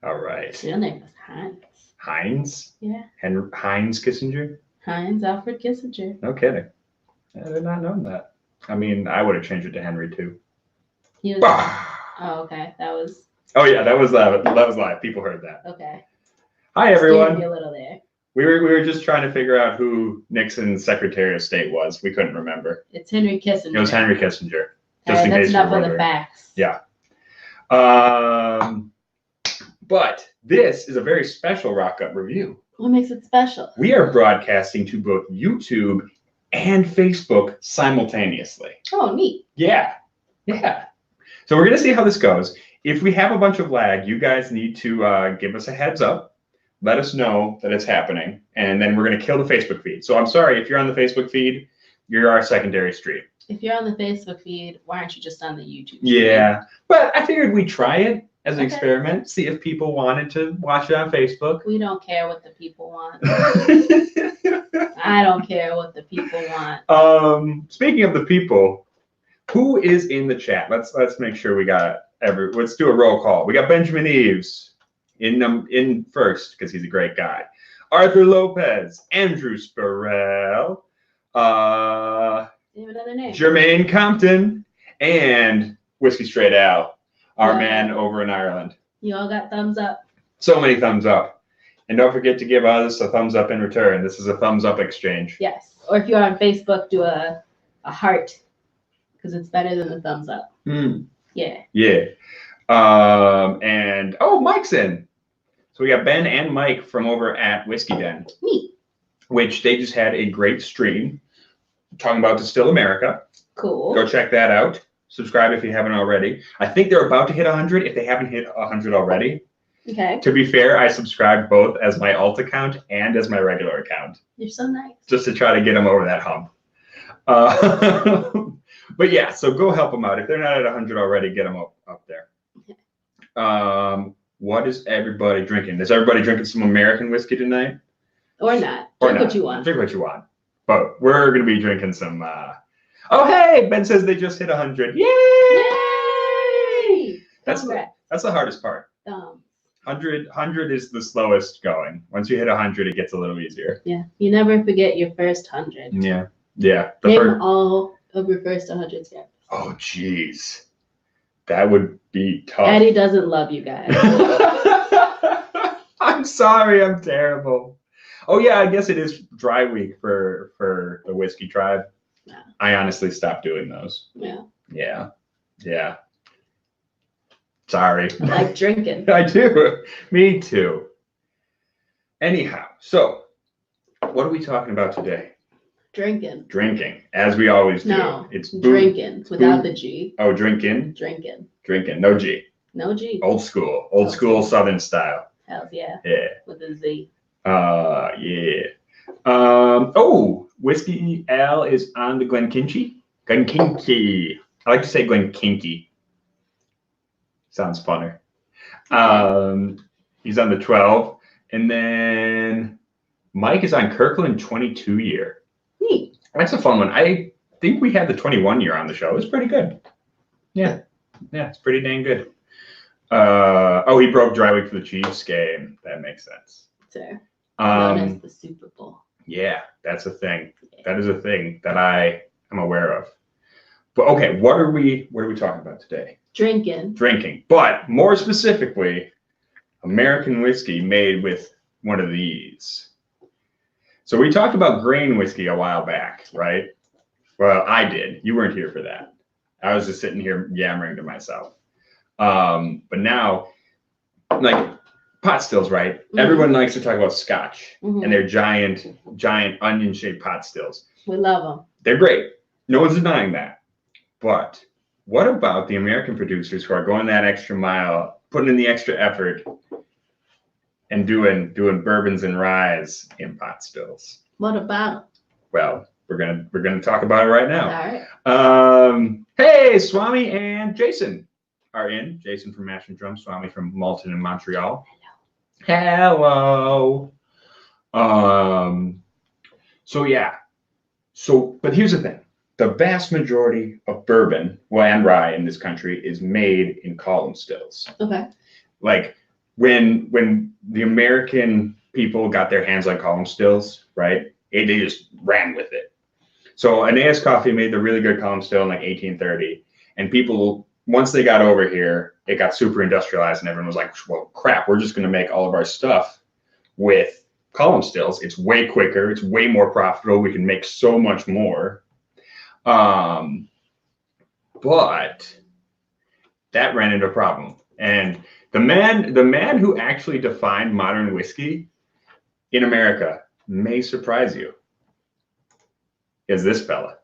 All right. His real name was Heinz. Heinz? Yeah. Heinz Kissinger? Heinz Alfred Kissinger. No kidding. I did not know that. I mean, I would have changed it to Henry too. He was. Oh, okay. That was. Oh yeah, that was live. That was live. People heard that. Okay. Hi everyone. Scared me a little there. We were just trying to figure out who Nixon's Secretary of State was. We couldn't remember. It's Henry Kissinger. It was Henry Kissinger. Just in case that's enough of the facts. Yeah. But this is a very special Rotgut review. What makes it special? We are broadcasting to both YouTube and Facebook simultaneously. Oh, neat. Yeah. So we're going to see how this goes. If we have a bunch of lag, you guys need to give us a heads up. Let us know that it's happening, and then we're going to kill the Facebook feed. So I'm sorry, if you're on the Facebook feed, you're our secondary stream. If you're on the Facebook feed, why aren't you just on the YouTube stream? Yeah, but I figured we'd try it as an experiment, see if people wanted to watch it on Facebook. We don't care what the people want. I don't care what the people want. Speaking of the people, who is in the chat? Let's make sure we got let's do a roll call. We got Benjamin Eves in first because he's a great guy. Arthur Lopez, Andrew Spurrell, another name. Jermaine Compton, and Whiskey Straight Al, our man over in Ireland. You all got thumbs up. So many thumbs up. And don't forget to give us a thumbs up in return. This is a thumbs up exchange. Yes. Or if you're on Facebook, do a heart because it's better than the thumbs up. Yeah. Yeah. And Mike's in. So we got Ben and Mike from over at Whiskey Den. Neat. Which they just had a great stream talking about Distill America. Cool. Go check that out. Subscribe if you haven't already. I think they're about to hit 100 if they haven't hit 100 already. Okay. To be fair, I subscribed both as my alt account and as my regular account. You're so nice. Just to try to get them over that hump. But yeah, so go help them out. If they're not at 100 already, get them up there. Okay. What is everybody drinking? Is everybody drinking some American whiskey tonight? Or not. Drink what you want. Drink what you want. But we're going to be drinking some... Oh, hey! Ben says they just hit 100. Yay! Yay! That's the hardest part. 100 is the slowest going. Once you hit 100, it gets a little easier. Yeah. You never forget your first 100. Yeah. Name all of your first 100 steps. Oh, jeez. That would be tough. Eddie doesn't love you guys. I'm sorry. I'm terrible. Oh, yeah. I guess it is dry week for the Whiskey Tribe. Yeah. I honestly stopped doing those. Yeah. Sorry. I like drinking. I do. Me too. Anyhow, so what are we talking about today? Drinking, as we always do. No, it's drinking without the G. Oh, drinking. No G. No G. Old school Southern style. Hells yeah. Yeah. With a Z. Yeah. Whiskey Al is on the Glenkinchie. I like to say Glenkinkie. Sounds funner. He's on the 12. And then Mike is on Kirkland 22 year. Neat. That's a fun one. I think we had the 21 year on the show. It was pretty good. Yeah, it's pretty dang good. He broke dry week for the Chiefs game. That makes sense. Sure. Known as the Super Bowl. Yeah, that's a thing. That is a thing that I am aware of. But okay, what are we talking about today? Drinking. But more specifically, American whiskey made with one of these. So we talked about grain whiskey a while back, right? Well, I did. You weren't here for that. I was just sitting here yammering to myself. But now, like pot stills, right? Mm-hmm. Everyone likes to talk about Scotch and their giant onion-shaped pot stills. We love them. They're great. No one's denying that. But what about the American producers who are going that extra mile, putting in the extra effort, and doing bourbons and ryes in pot stills? What about them? Well, we're gonna talk about it right now. All right. Hey, Swami and Jason are in. Jason from Mash and Drum, Swami from Malton in Montreal. Hello. But here's the thing. The vast majority of bourbon and rye in this country is made in column stills. Okay. Like when the American people got their hands on column stills, right? They just ran with it. So Aeneas Coffee made the really good column still in like 1830, and people, once they got over here, it got super industrialized, and everyone was like, well, crap, we're just going to make all of our stuff with column stills. It's way quicker. It's way more profitable. We can make so much more. But that ran into a problem. And the man who actually defined modern whiskey in America may surprise you. Is this fella.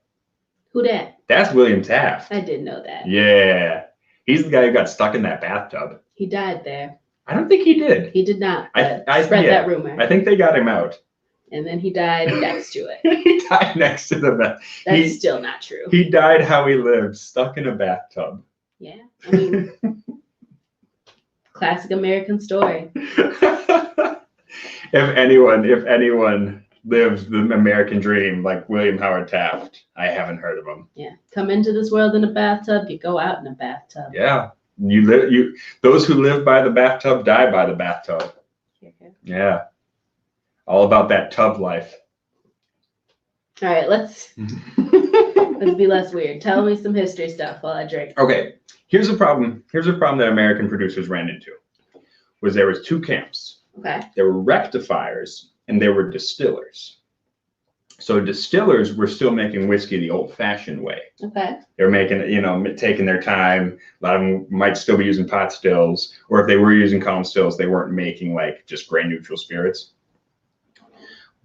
Who that? That's William Taft. I didn't know that. Yeah. He's the guy who got stuck in that bathtub. He died there. I don't think he did. He did not. I spread that rumor. I think they got him out. And then he died next to it. He died next to the bath. That's still not true. He died how he lived, stuck in a bathtub. Yeah. I mean, classic American story. If anyone lives the American dream like William Howard Taft, I haven't heard of him. Yeah. Come into this world in a bathtub, you go out in a bathtub. Yeah. Those who live by the bathtub die by the bathtub. Okay. Yeah. All about that tub life. All right, let's be less weird. Tell me some history stuff while I drink. Okay. Here's a problem that American producers ran into. There was two camps. Okay. There were rectifiers and there were distillers. So distillers were still making whiskey the old-fashioned way. Okay. They were making, taking their time. A lot of them might still be using pot stills, or if they were using column stills, they weren't making like just grain neutral spirits.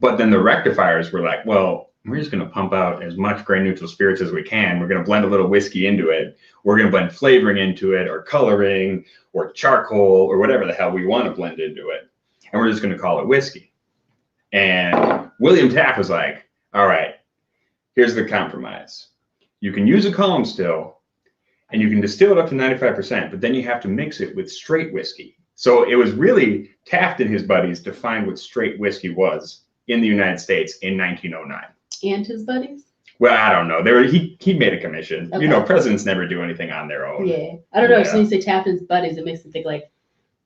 But then the rectifiers were like, well, we're just going to pump out as much grain neutral spirits as we can. We're going to blend a little whiskey into it. We're going to blend flavoring into it, or coloring, or charcoal, or whatever the hell we want to blend into it. And we're just going to call it whiskey. And William Taft was like, all right, here's the compromise. You can use a column still, and you can distill it up to 95%, but then you have to mix it with straight whiskey. So it was really Taft and his buddies defined what straight whiskey was in the United States in 1909. And his buddies? Well, I don't know. He made a commission. Okay. Presidents never do anything on their own. Yeah. I don't know. So you say Taft and his buddies, it makes me think like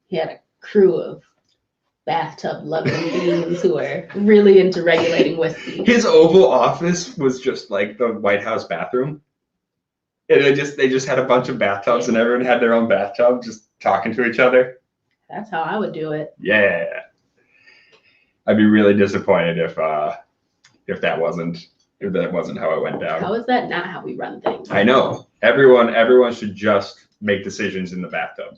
he had a crew of bathtub loving beings who are really into regulating whiskey. His Oval Office was just like the White House bathroom. And they just had a bunch of bathtubs, and everyone had their own bathtub, just talking to each other. That's how I would do it. Yeah. I'd be really disappointed if that wasn't how it went down. How is that not how we run things? I know. Everyone should just make decisions in the bathtub.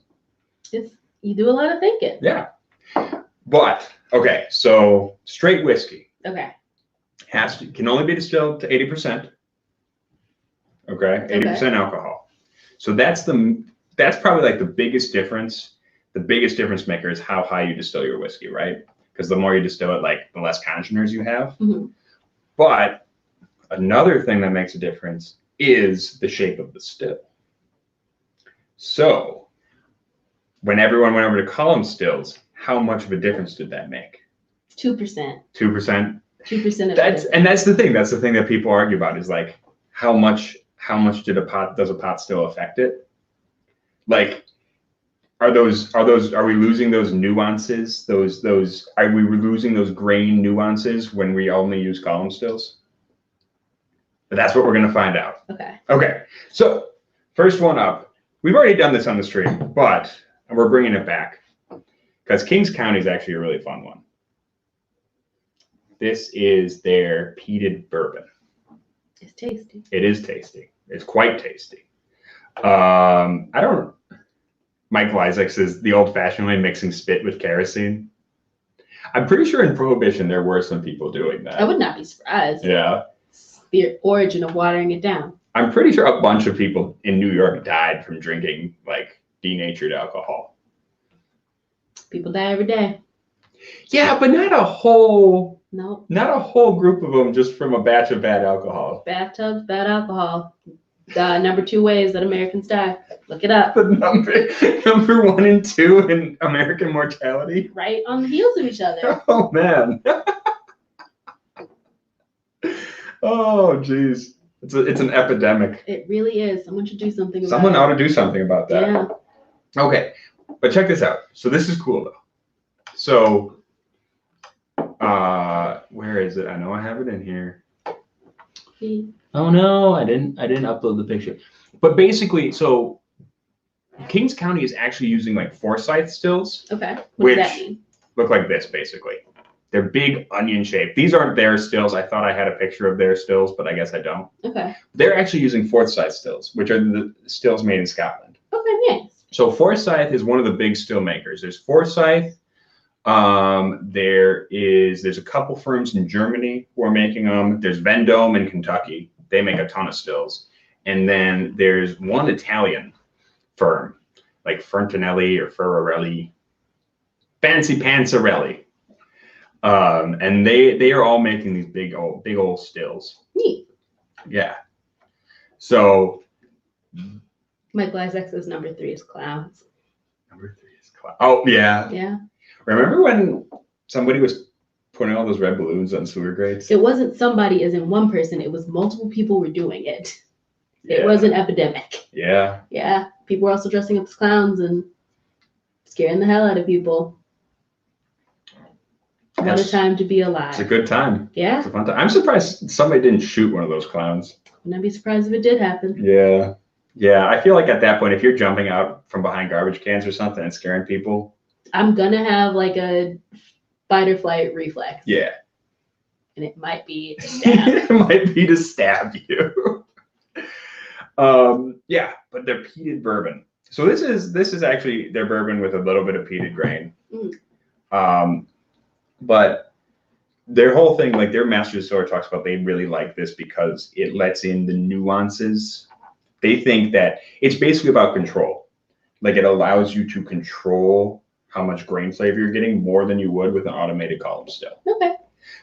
You do a lot of thinking. Yeah. But okay, so straight whiskey. Okay. Can only be distilled to 80%. Okay, 80% alcohol. So that's probably like the biggest difference. The biggest difference maker is how high you distill your whiskey, right? Because the more you distill it, like the less congeners you have. Mm-hmm. But another thing that makes a difference is the shape of the still. So when everyone went over to column stills, how much of a difference did that make? 2%. 2%. 2% of that's the thing. That's the thing that people argue about is like how much does a pot still affect it? Like, are we losing those nuances? Are we losing those grain nuances when we only use column stills? But that's what we're gonna find out. Okay. Okay. So first one up. We've already done this on the stream, but we're bringing it back because Kings County is actually a really fun one. This is their peated bourbon. It's tasty. It is tasty. It's quite tasty. Michael Isaacs is the old-fashioned way, mixing spit with kerosene. I'm pretty sure in Prohibition there were some people doing that. I would not be surprised. Yeah. It's the origin of watering it down. I'm pretty sure a bunch of people in New York died from drinking like denatured alcohol. People die every day. Yeah, but not a whole group of them just from a batch of bad alcohol. Bathtubs, bad alcohol. The number 2 ways that Americans die. Look it up. The number 1 and 2 in American mortality. Right on the heels of each other. Oh man. Oh geez. It's an epidemic. It really is. Someone should do something about it. Someone ought to do something about that. Yeah. Okay. But check this out. So this is cool though. So where is it? I know I have it in here. Oh no, I didn't upload the picture. But basically, so Kings County is actually using like Forsyth stills. Okay. What which does that mean? Look like this basically. They're big onion shaped. These aren't their stills. I thought I had a picture of their stills, but I guess I don't. Okay. They're actually using Forsyth stills, which are the stills made in Scotland. Okay, nice. So Forsyth is one of the big still makers. There's Forsyth. There's a couple firms in Germany who are making them. There's Vendome in Kentucky. They make a ton of stills. And then there's one Italian firm, like Ferrantelli or Ferrarelli, Fancy Panzarelli. And they are all making these big old stills. Neat. Yeah. So Michael Isaacs's number 3 is clowns. Number 3 is clowns. Oh yeah. Yeah. Remember when somebody was putting all those red balloons on sewer grates? It wasn't somebody as in one person. It was multiple people were doing it. Yeah. It was an epidemic. Yeah. Yeah. People were also dressing up as clowns and scaring the hell out of people. What a time to be alive. It's a good time. Yeah. It's a fun time. I'm surprised somebody didn't shoot one of those clowns. Wouldn't I be surprised if it did happen? Yeah. Yeah. I feel like at that point, if you're jumping out from behind garbage cans or something and scaring people, I'm gonna have like a fight or flight reflex. Yeah. And it might be to stab. It might be to stab you. Yeah, but they're peated bourbon. So this is actually their bourbon with a little bit of peated grain. But their whole thing, like their master distiller talks about, they really like this because it lets in the nuances. They think that it's basically about control. Like it allows you to control how much grain flavor you're getting more than you would with an automated column still. Okay.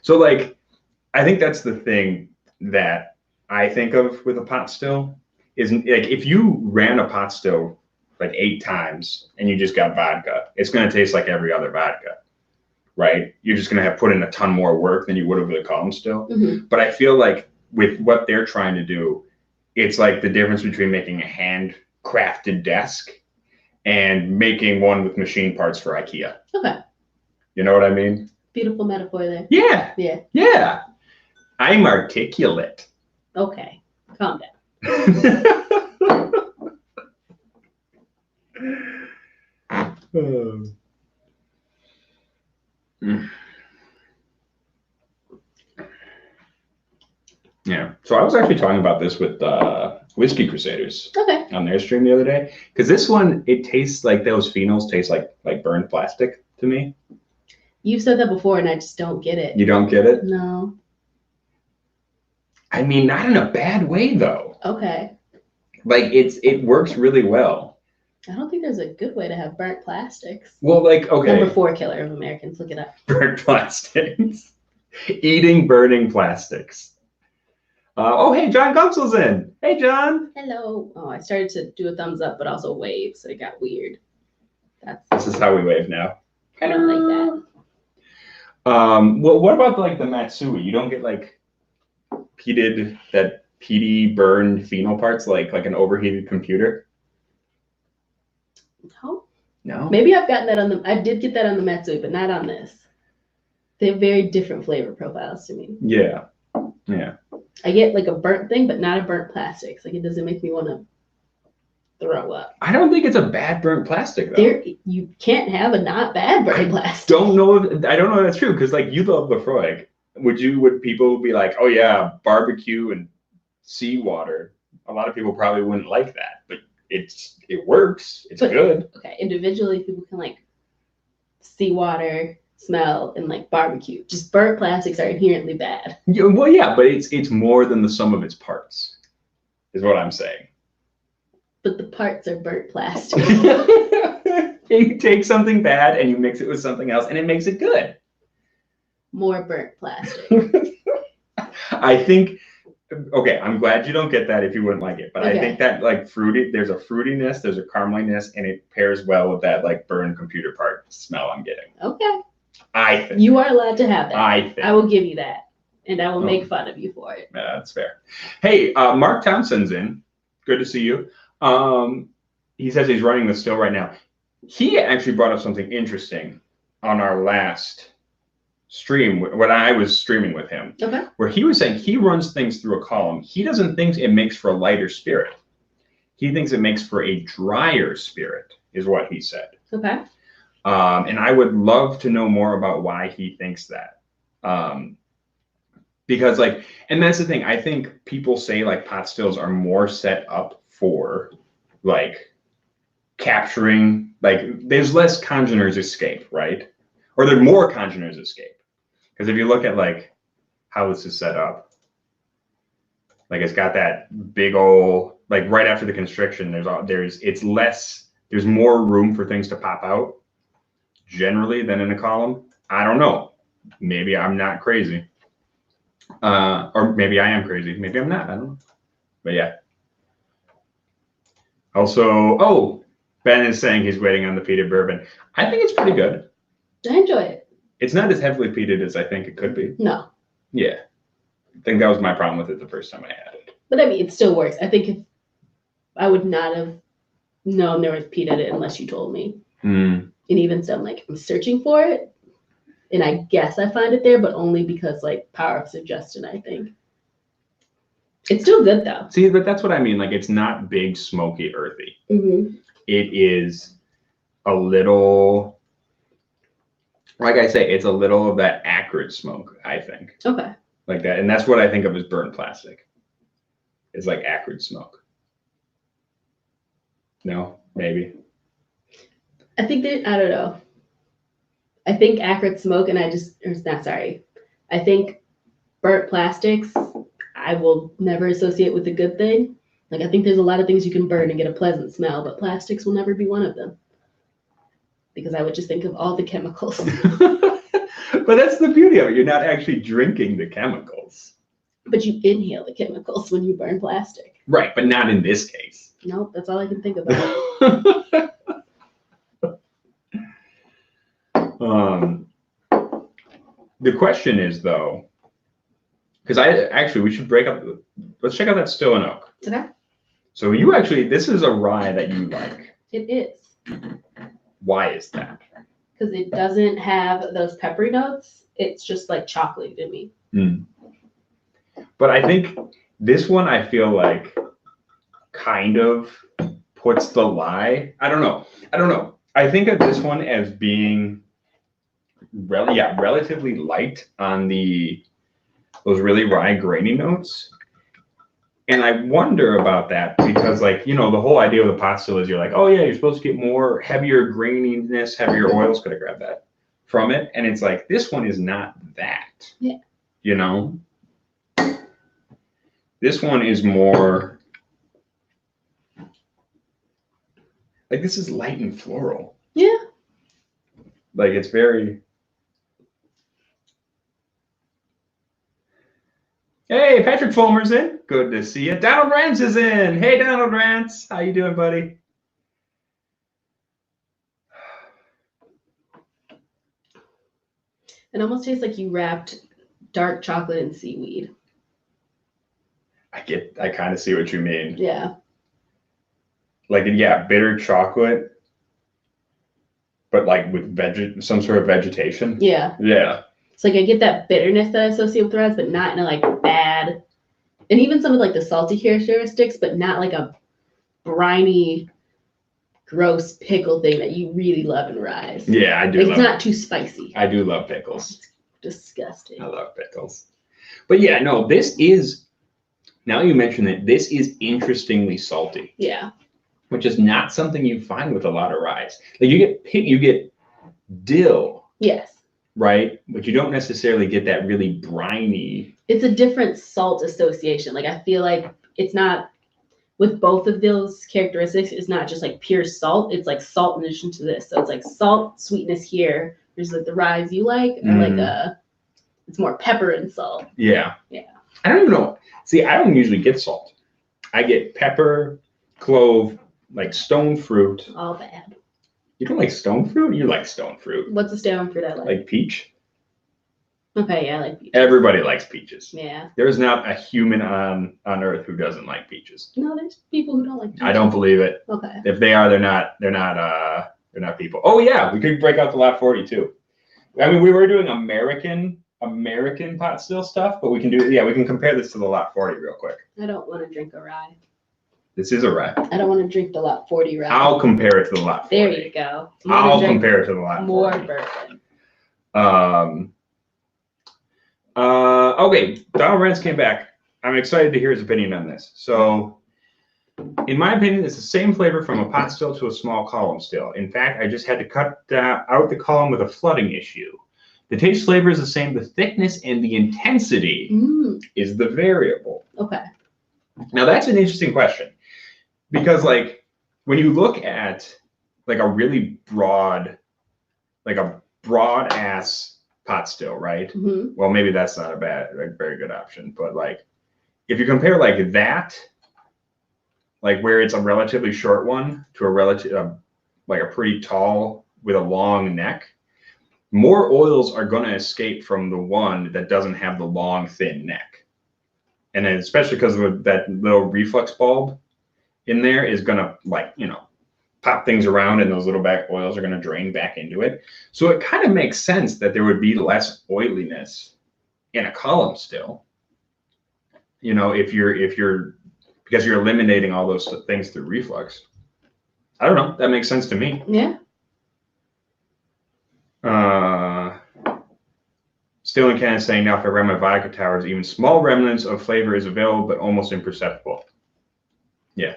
So like, I think that's the thing that I think of with a pot still is like, if you ran a pot still like 8 times and you just got vodka, it's going to taste like every other vodka, right? You're just going to have put in a ton more work than you would have with a column still. Mm-hmm. But I feel like with what they're trying to do, it's like the difference between making a handcrafted desk and making one with machine parts for IKEA. Okay. You know what I mean? Beautiful metaphor there. Yeah. Yeah. Yeah. I'm articulate. Okay. Calm down. Yeah. So I was actually talking about this with Whiskey Crusaders on their stream the other day, because this one, it tastes like those phenols taste like burned plastic to me. You've said that before, and I just don't get it. You don't get it? No. I mean, not in a bad way though. Okay. Like it works really well. I don't think there's a good way to have burnt plastics. Well, like, okay. Number 4 killer of Americans. Look it up. Burnt plastics. Eating burning plastics. Oh, hey, John Gumsel's in. Hey, John. Hello. Oh, I started to do a thumbs up, but also wave, so it got weird. This is how we wave now. I don't like that. Well, what about like the Matsui? You don't get like peaty burned phenol parts like an overheated computer? No. Maybe I've gotten that I did get that on the Matsui, but not on this. They have very different flavor profiles to me. Yeah. Yeah. I get like a burnt thing, but not a burnt plastics. Like it doesn't make me want to throw up. I don't think it's a bad burnt plastic though. You can't have a not bad burnt plastic. I don't know if that's true, because like you love Lefroy. Would people be like, oh yeah, barbecue and seawater? A lot of people probably wouldn't like that, but it works. It's good. Okay, individually people can like seawater, smell, and like barbecue. Just burnt plastics are inherently bad. Yeah, well, yeah, but it's more than the sum of its parts, is what I'm saying. But the parts are burnt plastic. You take something bad and you mix it with something else, and it makes it good. More burnt plastic. I think. Okay, I'm glad you don't get that if you wouldn't like it, but okay. I think that like there's a fruitiness, there's a carameliness, and it pairs well with that like burned computer part smell I'm getting. Okay. I think. You are allowed to have that. I think. I will give you that, and I will make fun of you for it. Yeah, that's fair. Hey, Mark Townsend's in. Good to see you. He says he's running the still right now. he actually brought up something interesting on our last stream when I was streaming with him. Okay. Where he was saying he runs things through a column. He doesn't think it makes for a lighter spirit. He thinks it makes for a drier spirit, is what he said. Okay. And I would love to know more about why he thinks that. Because like, and that's the thing, I think people say like pot stills are more set up for like capturing, like there's less congeners escape, right? Or there are more congeners escape. Because if you look at like how this is set up, like it's got that big old, like right after the constriction, there's more room for things to pop out generally than in a column. I don't know. Maybe I'm not crazy. Or maybe I am crazy. Maybe I'm not. I don't know. But yeah. Also, Ben is saying he's waiting on the peated bourbon. I think it's pretty good. I enjoy it. It's not as heavily peated as I think it could be. No. Yeah. I think that was my problem with it the first time I had it. But I mean, it still works. I think if I would not have known there was peat in it unless you told me. And even so, I'm like, I'm searching for it. And I guess I find it there, but only because like power of suggestion, I think. It's still good though. See, but that's what I mean. Like it's not big, smoky, earthy. Mm-hmm. It is a little, like I say, it's a little of that acrid smoke, I think. Okay. Like that. And that's what I think of as burnt plastic. It's like acrid smoke. No, maybe. I think that, I don't know. I think acrid smoke I think burnt plastics, I will never associate with a good thing. Like I think there's a lot of things you can burn and get a pleasant smell, but plastics will never be one of them. Because I would just think of all the chemicals. But that's the beauty of it. You're not actually drinking the chemicals. But you inhale the chemicals when you burn plastic. Right, but not in this case. Nope, that's all I can think about. The question is though, because we should break up. Let's check out that Still and Oak. Okay. So this is a rye that you like. It is. Why is that? Because it doesn't have those peppery notes. It's just like chocolate to me. But I think this one, I feel like kind of puts the lie. I don't know. I think of this one as being relatively light on those really rye grainy notes. And I wonder about that because like, the whole idea of the pot still is you're like, oh yeah, you're supposed to get more heavier graininess, heavier oils. Could I grab that from it? And it's like, this one is not that. Yeah. This one is more like, this is light and floral. Yeah. Like it's very. Hey, Patrick Fulmer's in. Good to see you. Donald Rance is in. Hey, Donald Rance. How you doing, buddy? It almost tastes like you wrapped dark chocolate in seaweed. I kind of see what you mean. Yeah. Like, yeah, bitter chocolate, but like with some sort of vegetation. Yeah. Yeah. It's like I get that bitterness that I associate with rice, but not in a like bad, and even some of like the salty characteristics, but not like a briny, gross pickle thing that you really love in rice. Yeah, I do. Like, it's not too spicy. I do love pickles. It's disgusting. I love pickles. But yeah, no, this is, now you mention it, this is interestingly salty. Yeah. Which is not something you find with a lot of rice. Like you get dill. Yes. Right? But you don't necessarily get that really briny. It's a different salt association. Like I feel like it's not, with both of those characteristics, it's not just like pure salt. It's like salt in addition to this. So it's like salt, sweetness here. There's like the rye you like, or like it's more pepper and salt. Yeah. Yeah. I don't even know. See, I don't usually get salt. I get pepper, clove, like stone fruit. All bad. You don't like stone fruit? You like stone fruit. What's the stone fruit I like? Like peach? Okay, yeah, I like peaches. Everybody likes peaches. Yeah. There is not a human on earth who doesn't like peaches. No, there's people who don't like peaches. I don't believe it. Okay. If they are, they're not They're not people. Oh yeah, we could break out the Lot 40 too. I mean, we were doing American pot still stuff, but we can do, yeah, we can compare this to the Lot 40 real quick. I don't want to drink a rye. This is a rye. I don't want to drink the Lot 40 rye. I'll compare it to the Lot 40. There you go. I'll compare it to the Lot 40. More bourbon. Okay, Donald Rentz came back. I'm excited to hear his opinion on this. So, in my opinion, it's the same flavor from a pot still to a small column still. In fact, I just had to cut out the column with a flooding issue. The taste flavor is the same. The thickness and the intensity is the variable. Okay. Now, that's an interesting question. Because, like, when you look at, like, a really broad, like a broad-ass pot still, right? Well, maybe that's not a very good option. But, like, if you compare, like, that, like, where it's a relatively short one to a like a pretty tall with a long neck, more oils are going to escape from the one that doesn't have the long, thin neck. And then especially because of that little reflux bulb in there is going to, like, you know, pop things around, and those little back oils are going to drain back into it. So it kind of makes sense that there would be less oiliness in a column still. You know, if you're because you're eliminating all those things through reflux. I don't know. That makes sense to me. Yeah. Still in Canada saying now if I ran my vodka towers, even small remnants of flavor is available, but almost imperceptible. Yeah.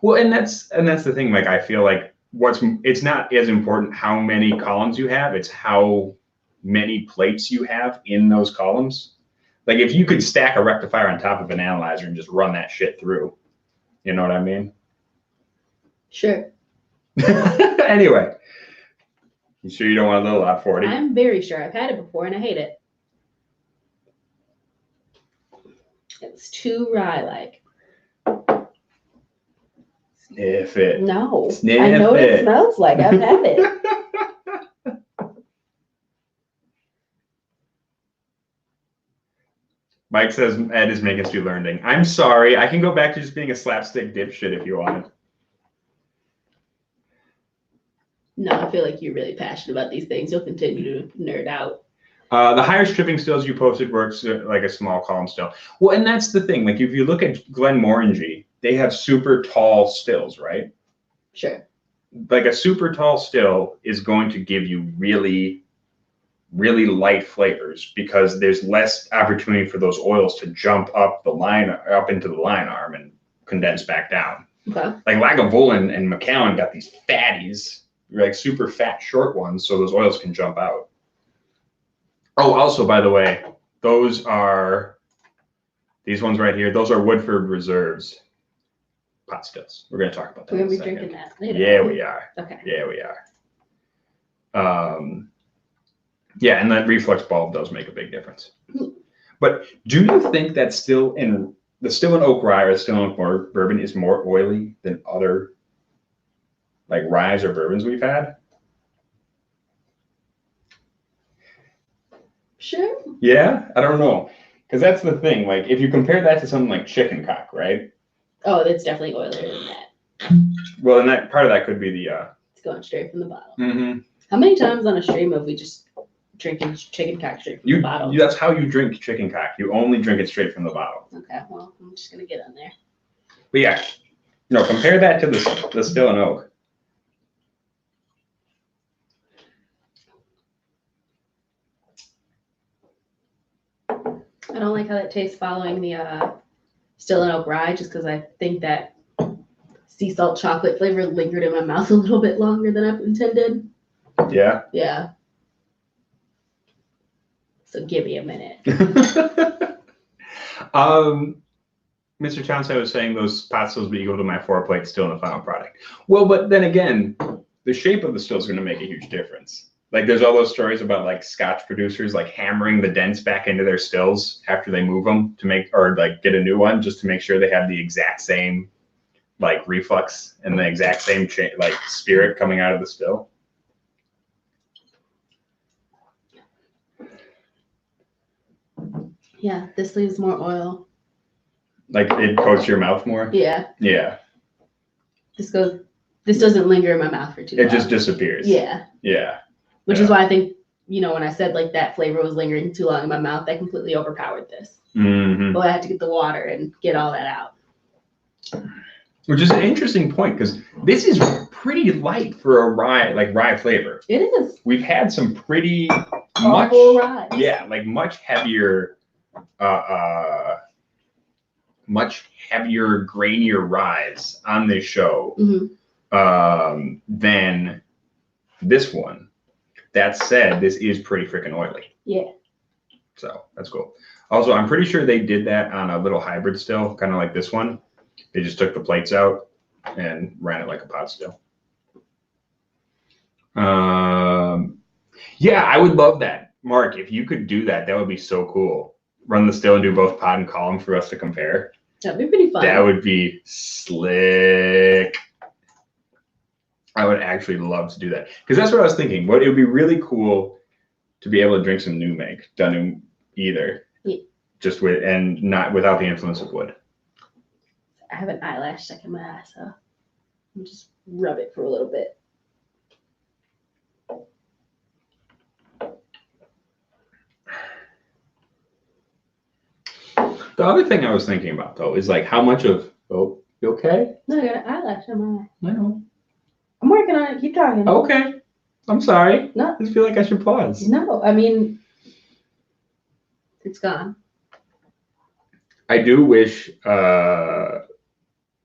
Well, and that's the thing. Like, I feel like it's not as important how many columns you have. It's how many plates you have in those columns. Like, if you could stack a rectifier on top of an analyzer and just run that shit through, you know what I mean? Sure. Anyway, you sure you don't want a little Lot 40? I'm very sure. I've had it before and I hate it. It's too rye-like. Sniff it. No. Sniff I know what it. it smells like. I've had it. Mike says Ed is making us do learning. I'm sorry. I can go back to just being a slapstick dipshit if you want. No, I feel like you're really passionate about these things. You'll continue to nerd out. The higher stripping stills you posted works like a small column still. Well, and that's the thing. Like, if you look at Glenmorangie, they have super tall stills, right? Sure. Like, a super tall still is going to give you really, really light flavors because there's less opportunity for those oils to jump up into the line arm and condense back down. Okay. Like, Lagavulin and Macallan got these fatties, like super fat short ones, so those oils can jump out. Oh, also, by the way, these ones right here, those are Woodford Reserves pot stills. We're going to talk about that. We're going to be drinking that later. Yeah, we are. Okay. Yeah, we are. Yeah, and that reflux bulb does make a big difference. But do you think that the still in oak rye or the still in oak bourbon is more oily than other, like, ryes or bourbons we've had? Sure. Yeah, I don't know, because that's the thing. Like, if you compare that to something like chicken cock, right? Oh, that's definitely oilier than that. Well, and that part of that could be the. It's going straight from the bottle. Mm-hmm. How many times on a stream have we just drinking chicken cock straight from the bottle? That's how you drink chicken cock. You only drink it straight from the bottle. Okay, well, I'm just gonna get on there. But yeah, no, compare that to the still in oak. I don't like how that tastes following the still in oak rye, just because I think that sea salt chocolate flavor lingered in my mouth a little bit longer than I've intended. Yeah. Yeah. So give me a minute. Mr. Chauncey was saying those pot stills will be equal to my 4-plate still in the final product. Well, but then again, the shape of the still is going to make a huge difference. Like, there's all those stories about, like, Scotch producers, like, hammering the dents back into their stills after they move them to make, or, like, get a new one just to make sure they have the exact same, like, reflux and the exact same, like, spirit coming out of the still. Yeah, this leaves more oil. Like, it coats your mouth more? Yeah. Yeah. This This doesn't linger in my mouth for too long. It just disappears. Yeah. Yeah. Which is why I think, you know, when I said like that flavor was lingering too long in my mouth, that completely overpowered this. Mm-hmm. But I had to get the water and get all that out. Which is an interesting point because this is pretty light for a rye flavor. It is. We've had some pretty much rye. Yeah, like much heavier, grainier ryes on this show than this one. That said, this is pretty freaking oily. Yeah. So that's cool. Also, I'm pretty sure they did that on a little hybrid still, kind of like this one. They just took the plates out and ran it like a pot still. Yeah, I would love that. Mark, if you could do that, that would be so cool. Run the still and do both pod and column for us to compare. That'd be pretty fun. That would be slick. I would actually love to do that. Because that's what I was thinking. It would be really cool to be able to drink some new make, done either. Yeah. Just with, and not without the influence of wood. I have an eyelash stuck in my eye, so I'll just rub it for a little bit. The other thing I was thinking about though is like how much of you okay? No, I got an eyelash in my eye. No. I'm working on it. Keep talking. Okay. I'm sorry. No. I just feel like I should pause. No, I mean it's gone. I do wish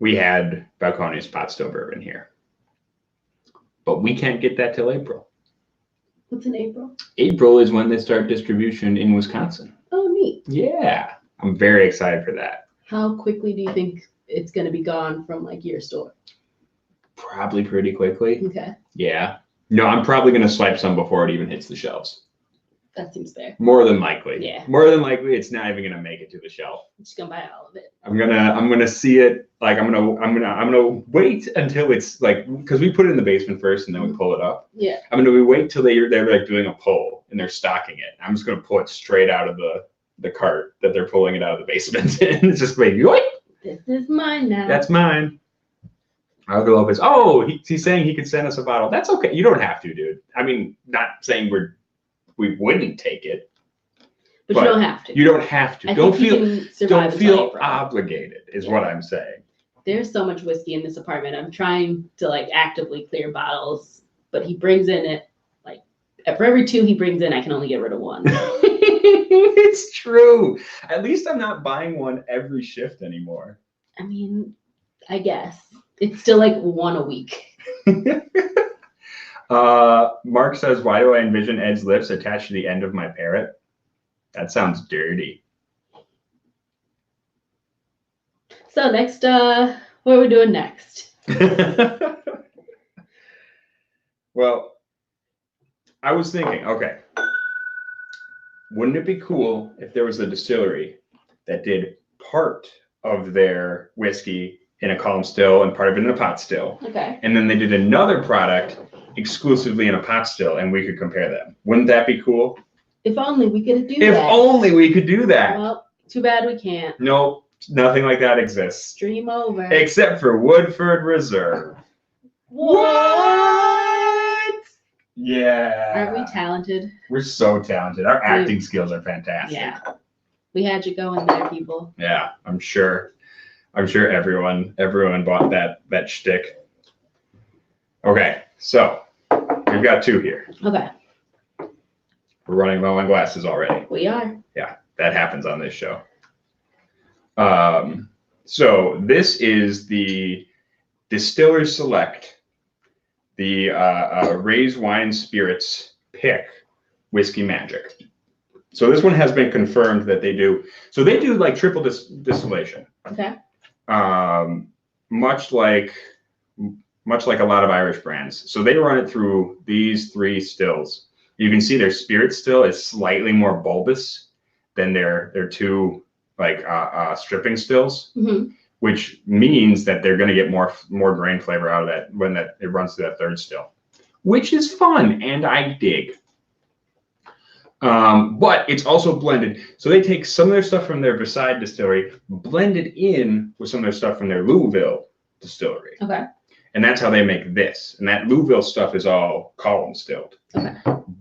we had Balcones pot still bourbon here. But we can't get that till April. What's in April? April is when they start distribution in Wisconsin. Oh, neat. Yeah. I'm very excited for that. How quickly do you think it's going to be gone from like your store? Probably pretty quickly. Okay. Yeah. No, I'm probably going to swipe some before it even hits the shelves. That seems fair. More than likely. Yeah. More than likely, it's not even going to make it to the shelf. I'm just going to buy all of it. I'm gonna see it. Like I'm gonna wait until it's like, because we put it in the basement first and then we pull it up. Yeah. I'm gonna wait till they're like doing a pull and they're stocking it. I'm just gonna pull it straight out of the cart that they're pulling it out of the basement. And it's just like, yoink! This is mine now. That's mine. I'll go up as, oh, he's saying he could send us a bottle. That's okay. You don't have to, dude. I mean, not saying we wouldn't take it. But you don't have to. You don't have to. Don't feel obligated is what I'm saying. There's so much whiskey in this apartment. I'm trying to like actively clear bottles, but he brings in it like for every 2 he brings in, I can only get rid of 1. It's true. At least I'm not buying one every shift anymore. I mean, I guess it's still like 1 a week. Mark says, why do I envision Ed's lips attached to the end of my parrot? That sounds dirty. So next, what are we doing next? Well, I was thinking, okay, wouldn't it be cool if there was a distillery that did part of their whiskey in a column still and part of it in a pot still? Okay. And then they did another product exclusively in a pot still and we could compare them. Wouldn't that be cool? If only we could do that. If only we could do that. Well, too bad we can't. Nope, nothing like that exists. Stream over. Except for Woodford Reserve. What? Yeah. Aren't we talented? We're so talented. Our acting skills are fantastic. Yeah. We had you going there, people. Yeah, I'm sure everyone bought that shtick. Okay, so we've got 2 here. Okay. We're running low on glasses already. We are. Yeah, that happens on this show. So this is the Distiller Select, the Ray's Wine Spirits Pick Whiskey Magic. So this one has been confirmed that they do. So they do like triple distillation. Okay. Much like a lot of Irish brands. So they run it through these 3 stills. You can see their spirit still is slightly more bulbous than their 2 like stripping stills, which means that they're going to get more grain flavor out of that when it runs through that 3rd still, which is fun and I dig. But it's also blended. So they take some of their stuff from their Versailles distillery, blend it in with some of their stuff from their Louisville distillery. Okay. And that's how they make this. And that Louisville stuff is all column distilled. Okay.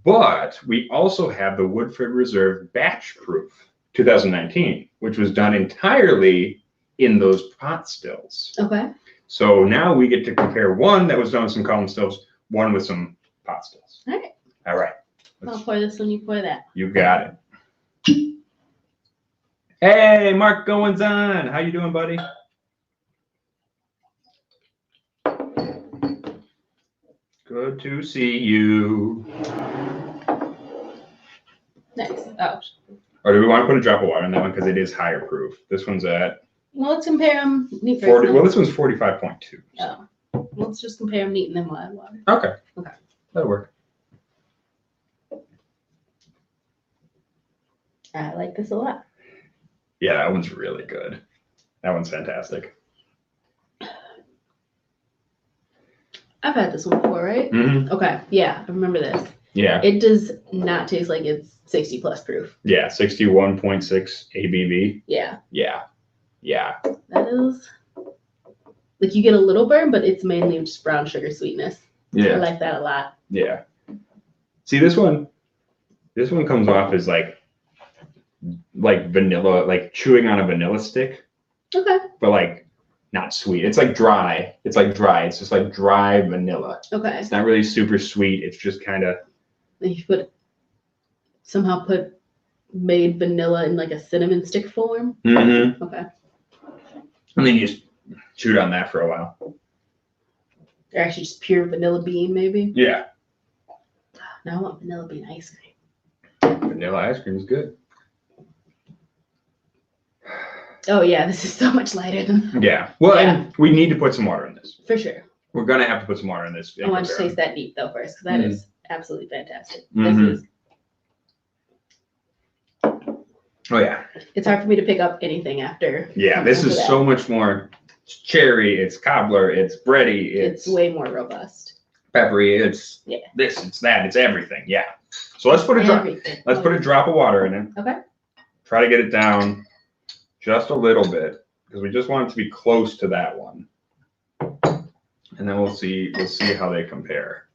But we also have the Woodford Reserve Batch Proof 2019, which was done entirely in those pot stills. Okay. So now we get to compare one that was done with some column stills, one with some pot stills. All right. All right. I'll pour this one, you pour that. You got it. Hey, Mark Goins on. How you doing, buddy? Good to see you. Nice. Oh. Or do we want to put a drop of water in that one because it is higher proof? This one's at Well, let's compare them neat first. 40. Well, this one's 45.2. Oh. Let's just compare them neat and then we'll add water. Okay. Okay. That'll work. I like this a lot. Yeah, that one's really good. That one's fantastic. I've had this one before, right? Mm-hmm. Okay. Yeah, I remember this. Yeah. It does not taste like it's 60 plus proof. Yeah, 61.6 ABV. Yeah. Yeah. Yeah. That is like you get a little burn, but it's mainly just brown sugar sweetness. I Yeah. like that a lot. Yeah. See, this one comes off as like vanilla, like chewing on a vanilla stick, Okay. but like not sweet. It's like dry. It's like dry. It's just like dry vanilla. Okay. It's not really super sweet. It's just kind of. You somehow put made vanilla in like a cinnamon stick form. Mm-hmm. Okay. And then you just chewed on that for a while. Or actually just pure vanilla bean, maybe. Yeah. Now I want vanilla bean ice cream. Vanilla ice cream is good. Oh yeah, this is so much lighter than. Yeah. Well, Yeah. and we need to put some water in this. For sure. We're gonna have to put some water in this. I want to taste that neat though first, because that is absolutely fantastic. Mhm. This is. Oh yeah. It's hard for me to pick up anything after. Yeah. This is that. so much more. It's cherry. It's cobbler. It's bready. It's way more robust. Peppery. It's this. It's that. It's everything. Yeah. So let's put a drop. Everything. Let's put a drop of water in it. Okay. Try to get it down just a little bit because we just want it to be close to that one, and then we'll see how they compare.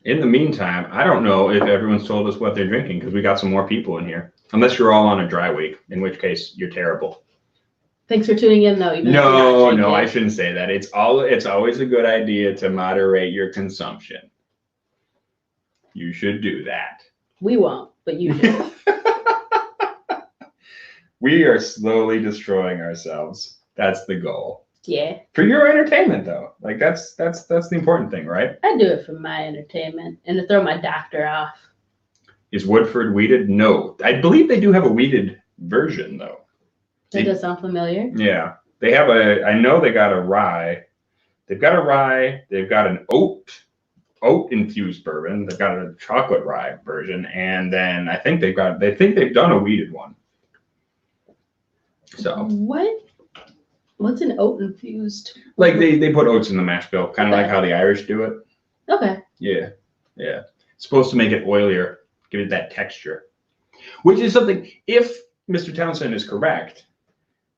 In the meantime, I don't know if everyone's told us what they're drinking because we got some more people in here. Unless you're all on a dry week, in which case you're terrible. Thanks for tuning in, though. No, I shouldn't say that. It's always a good idea to moderate your consumption. You should do that. We won't, but you should. We are slowly destroying ourselves. That's the goal. Yeah. For your entertainment, though. Like that's the important thing, right? I do it for my entertainment and to throw my doctor off. Is Woodford weeded? No. I believe they do have a weeded version, though. That does sound familiar. Yeah. They have I know they got a rye. They've got a rye. They've got an oat infused bourbon. They've got a chocolate rye version. And then I think they've done a weeded one. So. What's an oat infused? Like they put oats in the mash bill, kind of like how the Irish do it. Okay. Yeah. Yeah. It's supposed to make it oilier, give it that texture. Which is something, if Mr. Townsend is correct,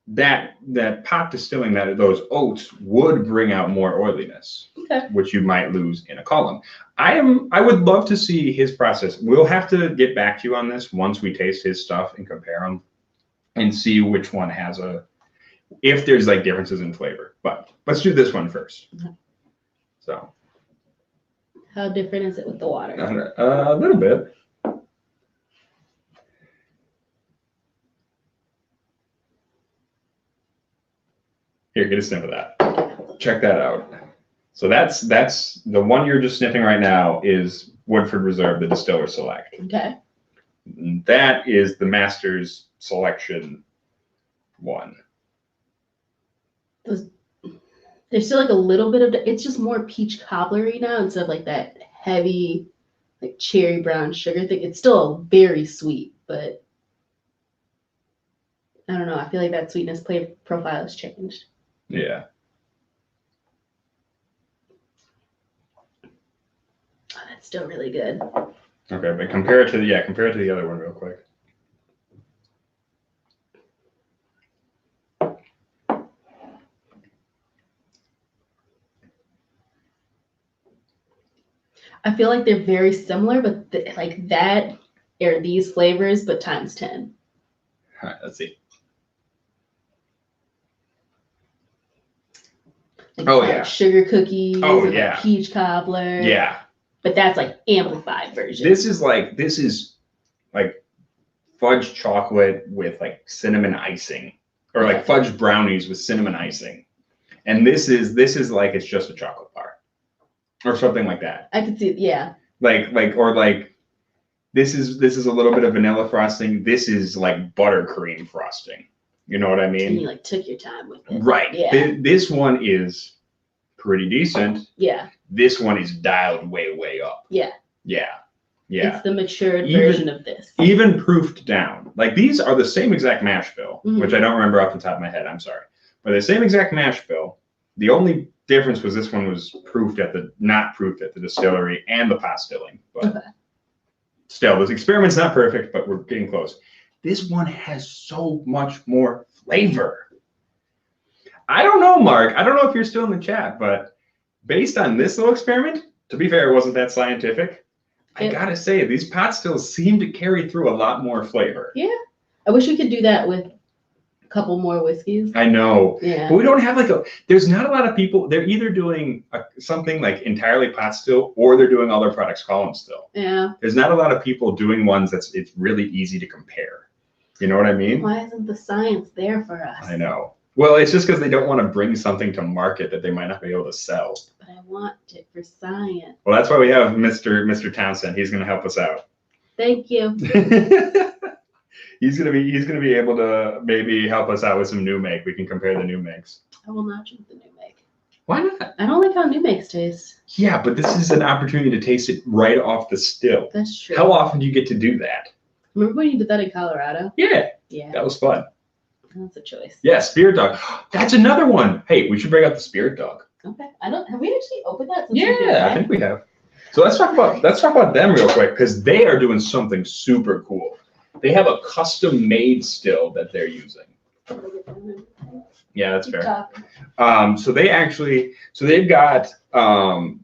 that pot distilling those oats would bring out more oiliness, okay, which you might lose in a column. I would love to see his process. We'll have to get back to you on this once we taste his stuff and compare them and see which one has if there's like differences in flavor. But let's do this one first. Okay. So. How different is it with the water? A little bit. Here, get a sniff of that. Check that out. So that's the one you're just sniffing right now is Woodford Reserve, the Distiller Select. Okay. That is the Master's Selection one. There's still like a little bit of it's just more peach cobblery now instead of like that heavy like cherry brown sugar thing. It's still very sweet, but I don't know. I feel like that sweetness profile has changed. Yeah. Oh, that's still really good. Okay, but compare it to the other one real quick. I feel like they're very similar, but like that are these flavors, but times 10. All right, let's see. Like oh yeah, sugar cookies. Oh yeah, like peach cobbler. Yeah, but that's like amplified version. This is like fudge chocolate with like cinnamon icing, or like fudge brownies with cinnamon icing, and this is like it's just a chocolate bar, or something like that. I could see it, yeah. Like this is a little bit of vanilla frosting. This is like buttercream frosting. You know what I mean? And you like took your time with it. Right. Yeah. This one is pretty decent. Yeah. This one is dialed way up. Yeah. Yeah. Yeah. It's the matured version of this. Even proofed down. Like these are the same exact mash bill, which I don't remember off the top of my head. I'm sorry. But the same exact mash bill. The only difference was this one was not proofed at the distillery and the pot stilling. But still, this experiment's not perfect, but we're getting close. This one has so much more flavor. I don't know, Mark. I don't know if you're still in the chat, but based on this little experiment, to be fair, it wasn't that scientific. I gotta say, these pot stills seem to carry through a lot more flavor. Yeah. I wish we could do that with a couple more whiskeys. I know. Yeah. But we don't have there's not a lot of people. They're either doing something like entirely pot still, or they're doing all their products column still. Yeah. There's not a lot of people doing ones it's really easy to compare. You know what I mean? Why isn't the science there for us? I know. Well, it's just because they don't want to bring something to market that they might not be able to sell. But I want it for science. Well, that's why we have Mr. Townsend. He's going to help us out. Thank you. He's gonna be able to maybe help us out with some new make. We can compare the new makes. I will not drink the new make. Why not? I don't like how new makes taste. Yeah, but this is an opportunity to taste it right off the still. That's true. How often do you get to do that? Remember when you did that in Colorado? Yeah. Yeah. That was fun. That's a choice. Yeah, Spirit Dog. That's another one. Hey, we should bring out the Spirit Dog. Okay. Have we actually opened that? Yeah, I think we have. So let's talk about them real quick, because they are doing something super cool. They have a custom made still that they're using. Yeah, that's fair. So they've got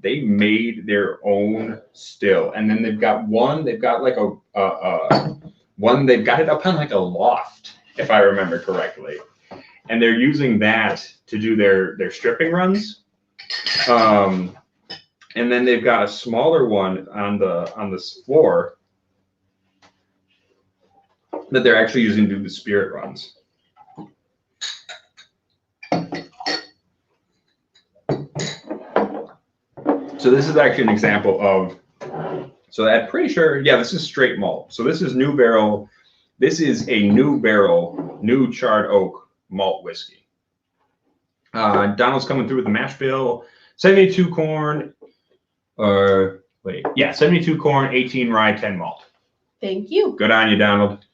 they made their own still, and then they've got like one, they've got it up on like a loft, if I remember correctly, and they're using that to do their stripping runs. And then they've got a smaller one on this floor that they're actually using to do the spirit runs. So this is actually an example of, so I'm pretty sure, yeah, this is straight malt. So this is new barrel. This is a new barrel, new charred oak malt whiskey. Donald's coming through with the mash bill, 72 corn, 72 corn, 18 rye, 10 malt. Thank you. Good on you, Donald.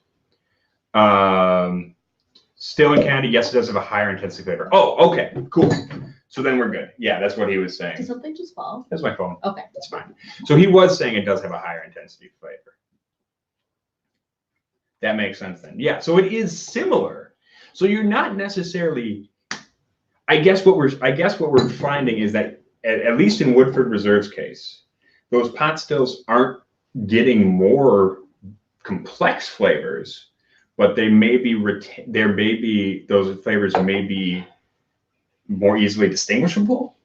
Still in candy, yes, it does have a higher intensity flavor. Oh, okay, cool. So then we're good. Yeah, that's what he was saying. Did something just fall? That's my phone. Okay. That's fine. So he was saying it does have a higher intensity flavor. That makes sense then. Yeah, so it is similar. So you're not necessarily, I guess what we're finding is that at least in Woodford Reserve's case, those pot stills aren't getting more complex flavors, but they may be those flavors may be more easily distinguishable,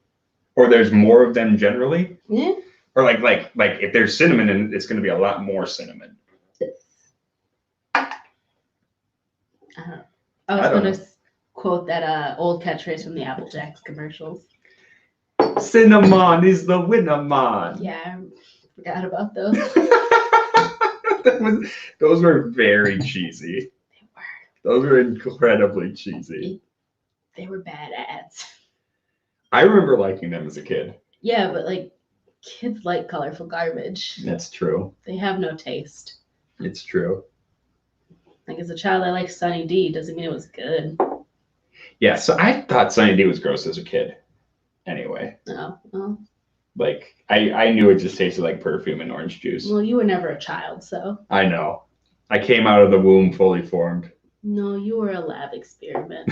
or there's more of them generally. Yeah. Or like if there's cinnamon, and it's going to be a lot more cinnamon. I was going to quote that old catchphrase from the Apple Jacks commercials. Cinnamon is the winner, man. Yeah, I forgot about those. Those were very cheesy. They were. Those were incredibly cheesy. They were bad ads. I remember liking them as a kid. Yeah, but like kids like colorful garbage. That's true. They have no taste. It's true. Like as a child, I liked Sunny D. Doesn't mean it was good. Yeah, so I thought Sunny D was gross as a kid. Anyway. Oh, well. Like I knew it just tasted like perfume and orange juice. Well, you were never a child, so. I know. I came out of the womb fully formed. No, you were a lab experiment.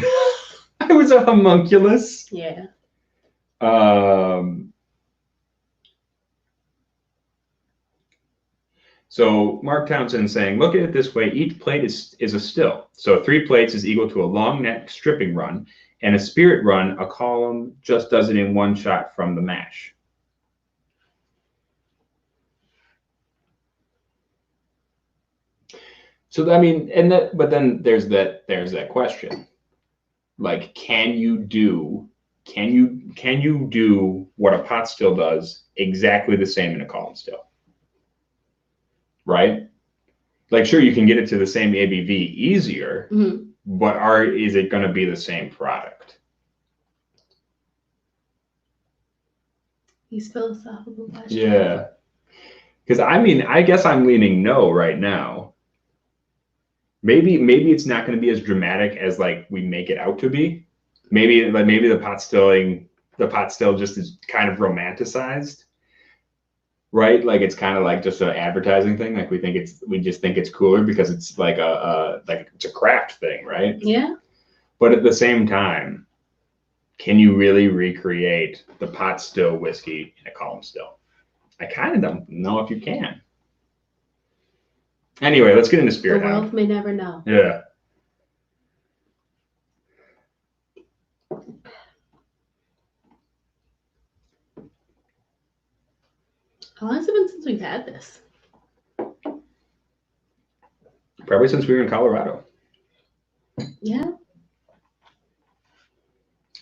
I was a homunculus. Yeah. So Mark Townsend saying, look at it this way, each plate is a still. So 3 plates is equal to a long neck stripping run, and a spirit run, a column just does it in 1 shot from the mash. So I mean, but then there's that question. Like, can you do what a pot still does exactly the same in a column still? Right? Like, sure, you can get it to the same ABV easier, but is it going to be the same product? These philosophical questions. Yeah. Because I mean, I guess I'm leaning no right now. Maybe it's not going to be as dramatic as like we make it out to be. Maybe the pot still just is kind of romanticized. Right, like it's kind of like just an advertising thing. Like we just think it's cooler because it's like it's a craft thing, right? Yeah. But at the same time, can you really recreate the pot still whiskey in a column still? I kind of don't know if you can. Anyway, let's get into Spirit Hound. The world may never know. Yeah. How long has it been since we've had this? Probably since we were in Colorado. Yeah.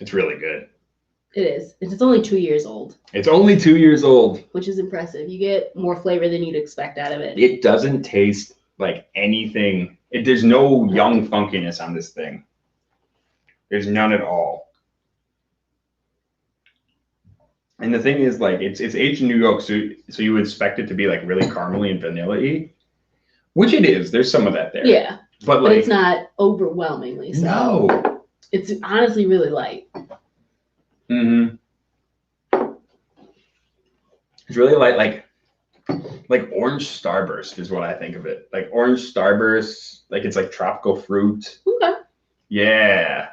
It's really good. It is. It's only 2 years old. It's only 2 years old. Which is impressive. You get more flavor than you'd expect out of it. It doesn't taste like anything. There's no young funkiness on this thing. There's none at all. And the thing is, like, it's aged in New York, so you would expect it to be like really caramely and vanilla-y, which it is. There's some of that there. Yeah, but like, it's not overwhelmingly so. No, it's honestly really light. Mm-hmm. It's really light, like orange starburst is what I think of it. Like orange starburst, like it's like tropical fruit. Okay. Yeah.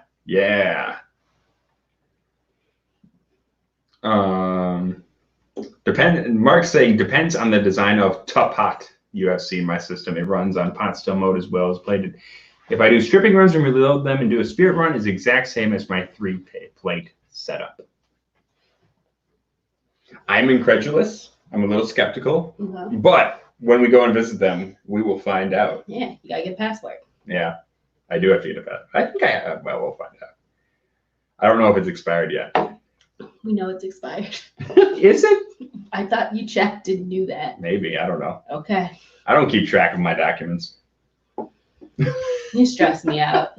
Mark's saying depends on the design of pot. You have seen my system. It runs on pot still mode as well as plated. If I do stripping runs and reload them and do a spirit run, is the exact same as my 3-plate setup. I'm incredulous. I'm a little skeptical, but when we go and visit them, we will find out. Yeah, you gotta get a passport. Yeah, I do have to get a passport. I think I have. Well, we'll find out. I don't know if it's expired yet. We know it's expired. Is it? I thought you checked and knew that. Maybe. I don't know. Okay. I don't keep track of my documents. You stress me out.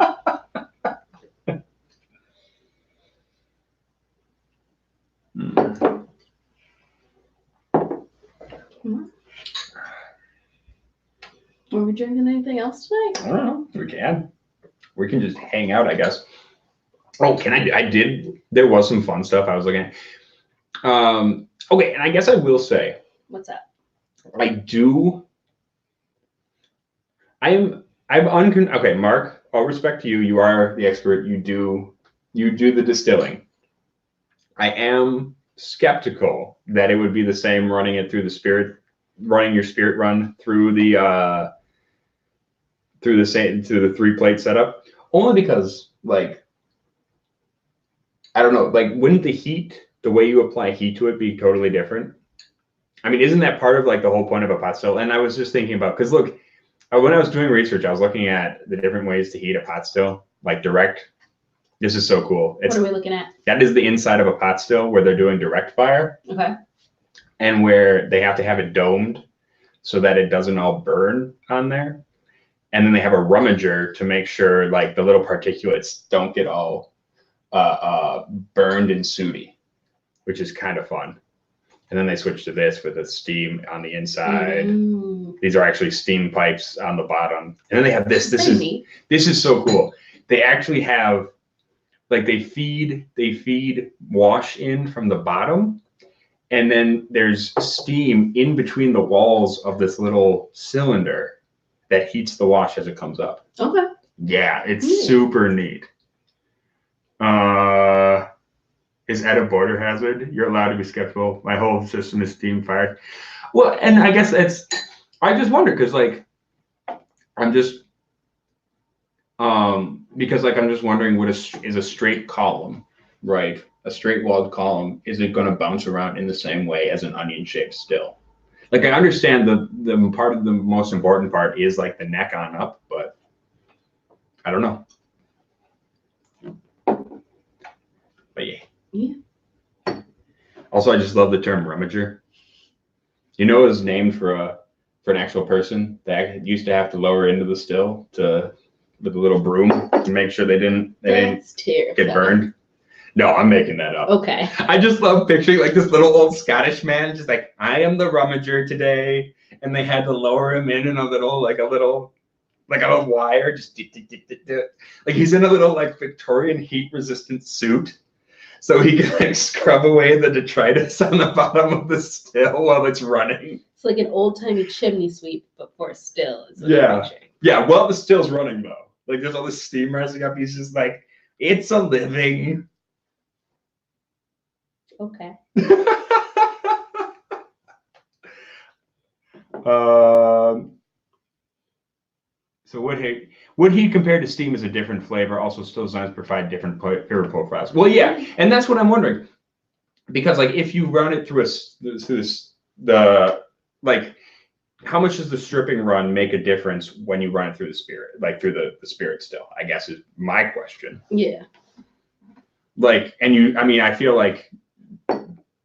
Are we drinking anything else tonight? I don't know. We can. We can just hang out, I guess. Oh, there was some fun stuff I was looking at. Okay, and I guess I will say. What's that? Okay, Mark, all respect to you. You are the expert. You do the distilling. I am skeptical that it would be the same running your spirit run through the 3-plate setup, only because, like, I don't know, like, wouldn't the way you apply heat to it be totally different? I mean, isn't that part of like the whole point of a pot still? And I was just thinking about, because look, when I was doing research, I was looking at the different ways to heat a pot still, like direct. This is so cool. What are we looking at? That is the inside of a pot still where they're doing direct fire. Okay. And where they have to have it domed so that it doesn't all burn on there. And then they have a rummager to make sure like the little particulates don't get all burned and sooty, which is kind of fun. And then they switch to this with the steam on the inside. These are actually steam pipes on the bottom. And then they have this. This is so cool. They actually have, like, they feed wash in from the bottom. And then there's steam in between the walls of this little cylinder that heats the wash as it comes up. Okay. Yeah, it's super neat. Is Ed a border hazard? You're allowed to be skeptical. My whole system is steam fired. Well, and I guess I just wonder because like I'm just because like I'm just wondering what is a straight column, right? A straight walled column, is it going to bounce around in the same way as an onion shaped still? Like I understand the part of the most important part is like the neck on up, but I don't know. But yeah. Also, I just love the term rummager. You know, it was named for an actual person that used to have to lower into the still with a little broom to make sure they didn't get burned. No, I'm making that up. Okay. I just love picturing like this little old Scottish man, just like, I am the rummager today, and they had to lower him in a little wire, just like he's in a little like Victorian heat resistant suit. So he can like scrub away the detritus on the bottom of the still while it's running. It's like an old-timey chimney sweep, but for a still. Is what Yeah. I'm picturing. Yeah, well, the still's running though. Like there's all this steam rising up. He's just like, it's a living. Okay. So would he compare to steam as a different flavor? Also, still designs provide different flavor profiles. Well, yeah, and that's what I'm wondering, because like if you run it through like, how much does the stripping run make a difference when you run it through the spirit, like through the spirit still? I guess is my question. Yeah. Like, and I feel like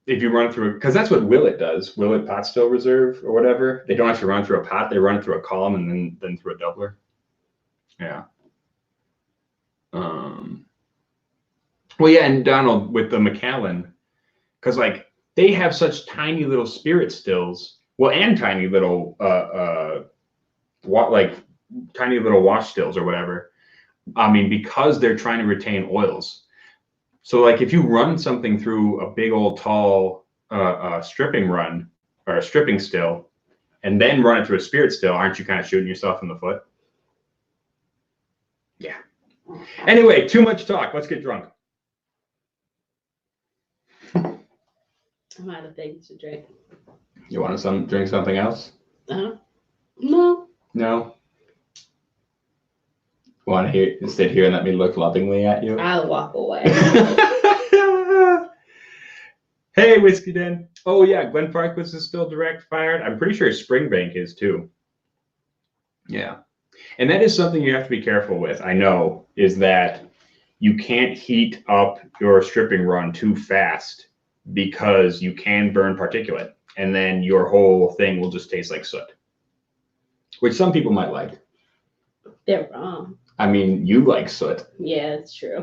if you run it through, because that's what Willet does, Willet Pot Still Reserve or whatever. They don't have to run through a pot; they run it through a column and then through a doubler. Yeah. Well, yeah, and Donald with the Macallan, because like they have such tiny little spirit stills, well, and tiny little tiny little wash stills or whatever. I mean, because they're trying to retain oils. So like if you run something through a big old tall stripping run or a stripping still and then run it through a spirit still, aren't you kind of shooting yourself in the foot? Yeah. Anyway, too much talk. Let's get drunk. I'm out of things to drink. You want to drink something else? No. No? Want to sit here and let me look lovingly at you? I'll walk away. Hey, Whiskey Den. Oh, yeah, Glen Farquist is still direct fired. I'm pretty sure Springbank is too. Yeah. And that is something you have to be careful with, I know, is that you can't heat up your stripping run too fast because you can burn particulate. And then your whole thing will just taste like soot, which some people might like. They're wrong. I mean, you like soot. Yeah, it's true.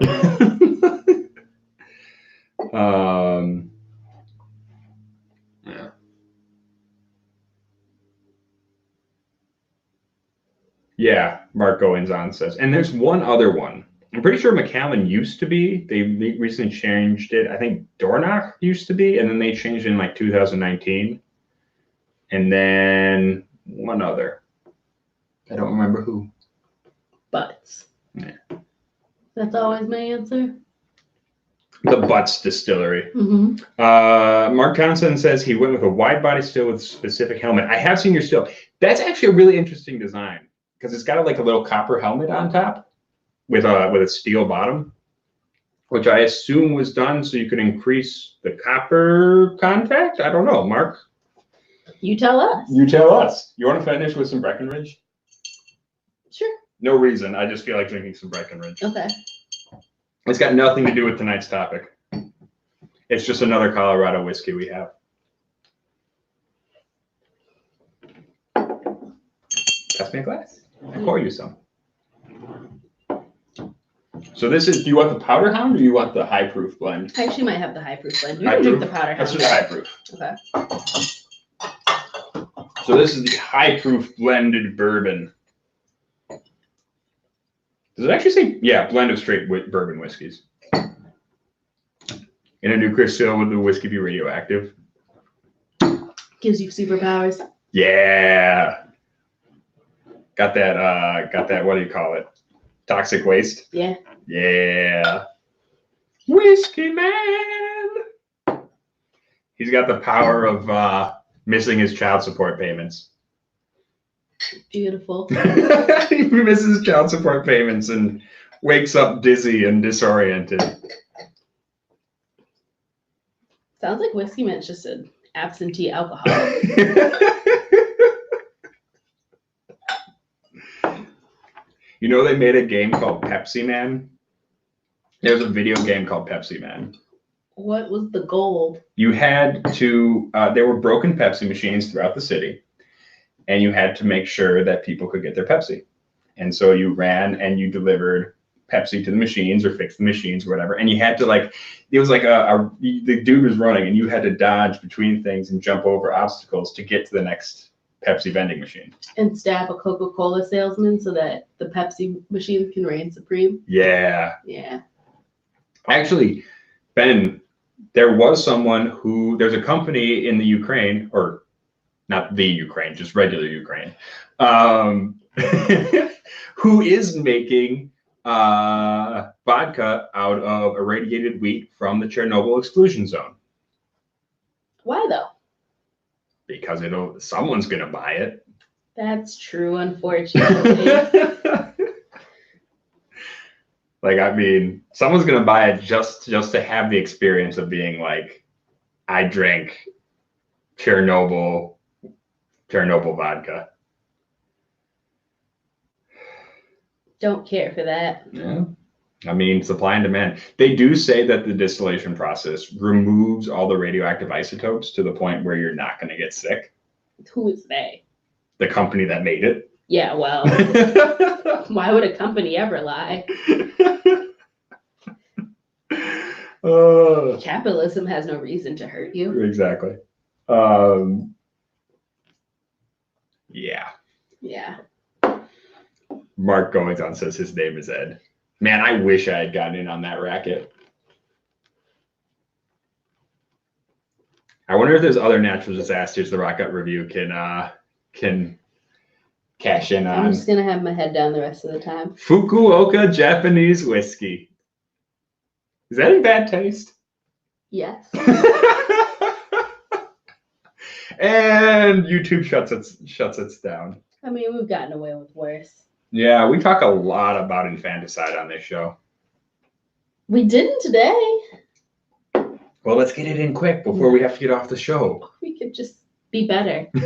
Yeah. Yeah, Mark Goins on says. And there's one other one. I'm pretty sure Macallan used to be. They recently changed it. I think Dornoch used to be, and then they changed it in like 2019. And then one other. I don't remember who. Butts. Yeah. That's always my answer. The Butts Distillery. Mm-hmm. Mark Townsend says he went with a wide body still with a specific helmet. I have seen your still. That's actually a really interesting design because it's got like a little copper helmet on top with a steel bottom, which I assume was done so you could increase the copper contact. I don't know, Mark. You tell us. You tell us. You want to finish with some Breckenridge? Sure. No reason. I just feel like drinking some Breckenridge. Okay. It's got nothing to do with tonight's topic. It's just another Colorado whiskey we have. Pass me a glass. I'll pour you some. So this is, do you want the powder hound or you want the high proof blend? I actually might have the high proof blend. You can drink the powder hound. Let's do the high proof. Okay. So this is the high proof blended bourbon. Does it actually say, yeah, blend of straight bourbon whiskeys. In a new crystal, would the whiskey be radioactive? Gives you superpowers. Yeah. Got that, what do you call it? Toxic waste? Yeah. Yeah. Whiskey man. He's got the power of missing his child support payments. Beautiful. He misses child support payments and wakes up dizzy and disoriented. Sounds like Whiskey Man's just an absentee alcoholic. You know, they made a game called Pepsi Man. There's a video game called Pepsi Man. What was the goal? You had to, there were broken Pepsi machines throughout the city, and you had to make sure that people could get their Pepsi. And so you ran and you delivered Pepsi to the machines or fixed the machines or whatever. And you had to it was like the dude was running and you had to dodge between things and jump over obstacles to get to the next Pepsi vending machine. And stab a Coca-Cola salesman so that the Pepsi machine can reign supreme. Yeah. Yeah. Actually, Ben, there's a company in the Ukraine, or not the Ukraine, just regular Ukraine, who is making vodka out of irradiated wheat from the Chernobyl exclusion zone. Why though? Because someone's gonna buy it. That's true, unfortunately. Someone's gonna buy it just to have the experience of being like, I drank Chernobyl vodka. Don't care for that. Yeah. Supply and demand. They do say that the distillation process removes all the radioactive isotopes to the point where you're not going to get sick. Who is they? The company that made it. Yeah, well, why would a company ever lie? Capitalism has no reason to hurt you. Exactly. Yeah. Yeah. Mark Goings on says his name is Ed. Man, I wish I had gotten in on that racket. I wonder if there's other natural disasters the Rotgut Review can cash in on. I'm just gonna have my head down the rest of the time. Fukuoka Japanese whiskey. Is that in bad taste? Yes. And YouTube shuts it down. I mean, we've gotten away with worse. Yeah, we talk a lot about infanticide on this show. We didn't today. Well, let's get it in quick before we have to get off the show. We could just be better. I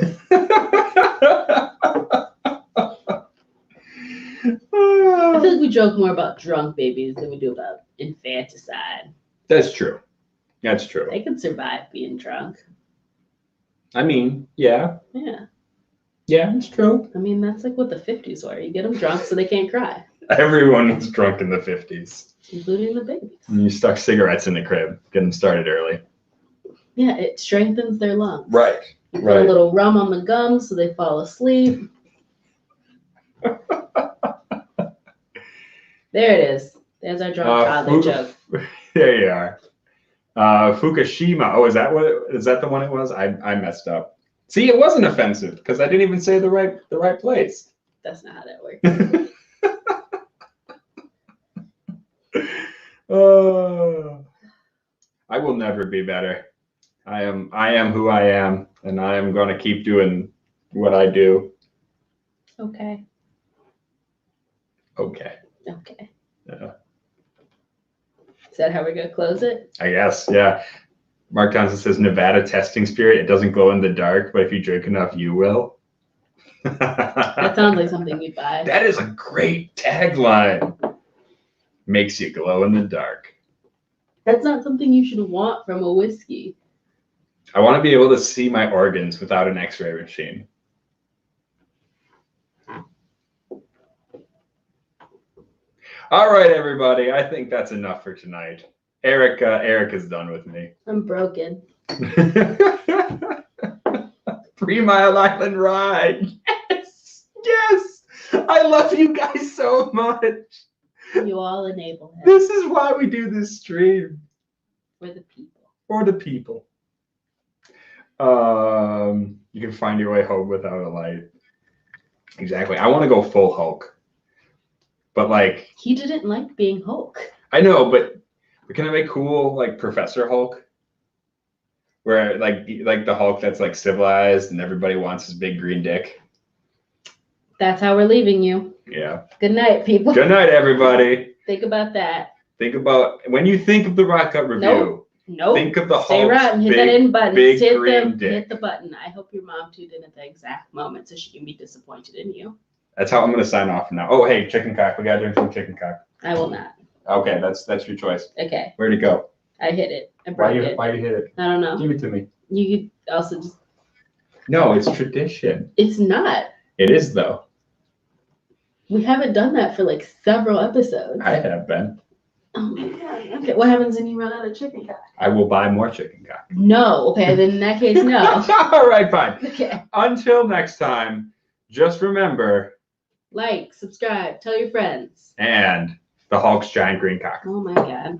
feel like we joke more about drunk babies than we do about infanticide. That's true. That's true. They can survive being drunk. I mean, yeah. Yeah. Yeah, it's true. I mean, that's like what the 50s were. You get them drunk so they can't cry. Everyone was drunk in the 50s. Including the babies. And you stuck cigarettes in the crib. Get them started early. Yeah, it strengthens their lungs. Right. You put a little rum on the gums so they fall asleep. There it is. There's our drunk toddler joke. There you are. Fukushima. Oh, is that the one it was? I messed up. See, it wasn't offensive because I didn't even say the right place. That's not how that works. I will never be better. I am who I am, and I am going to keep doing what I do. Okay. Okay. Okay. Yeah. Is that how we're going to close it? I guess, yeah. Mark Johnson says, Nevada testing spirit. It doesn't glow in the dark, but if you drink enough, you will. That sounds like something you'd buy. That is a great tagline. Makes you glow in the dark. That's not something you should want from a whiskey. I want to be able to see my organs without an x-ray machine. All right, everybody. I think that's enough for tonight. Eric is done with me. I'm broken. 3 Mile Island ride. Yes. Yes. I love you guys so much. You all enable him. This is why we do this stream. For the people. For the people. You can find your way home without a light. Exactly. I want to go full Hulk. But like... He didn't like being Hulk. I know, but can I make cool like Professor Hulk? Where like the Hulk that's like civilized and everybody wants his big green dick. That's how we're leaving you. Yeah. Good night, people. Good night, everybody. Think about that. Think about when you think of the Rotgut review. Nope. Think of the Stay Hulk's rotten. Hit big, that in button. big Hit green dick. Hit the button. I hope your mom tuned in at the exact moment so she can be disappointed in you. That's how I'm gonna sign off now. Oh, hey, chicken cock. We gotta drink some chicken cock. I will not. Okay, that's your choice. Okay. Where'd it go? I hit it. I broke it. Why you hit it? I don't know. Give it to me. You could also just. No, it's tradition. It's not. It is though. We haven't done that for like several episodes. I have been. Oh my god. Okay, what happens when you run out of chicken cock? I will buy more chicken cock. No. Okay, then in that case, no. All right, fine. Okay. Until next time, just remember. Like, subscribe, tell your friends. And the Hulk's giant green cock. Oh my god.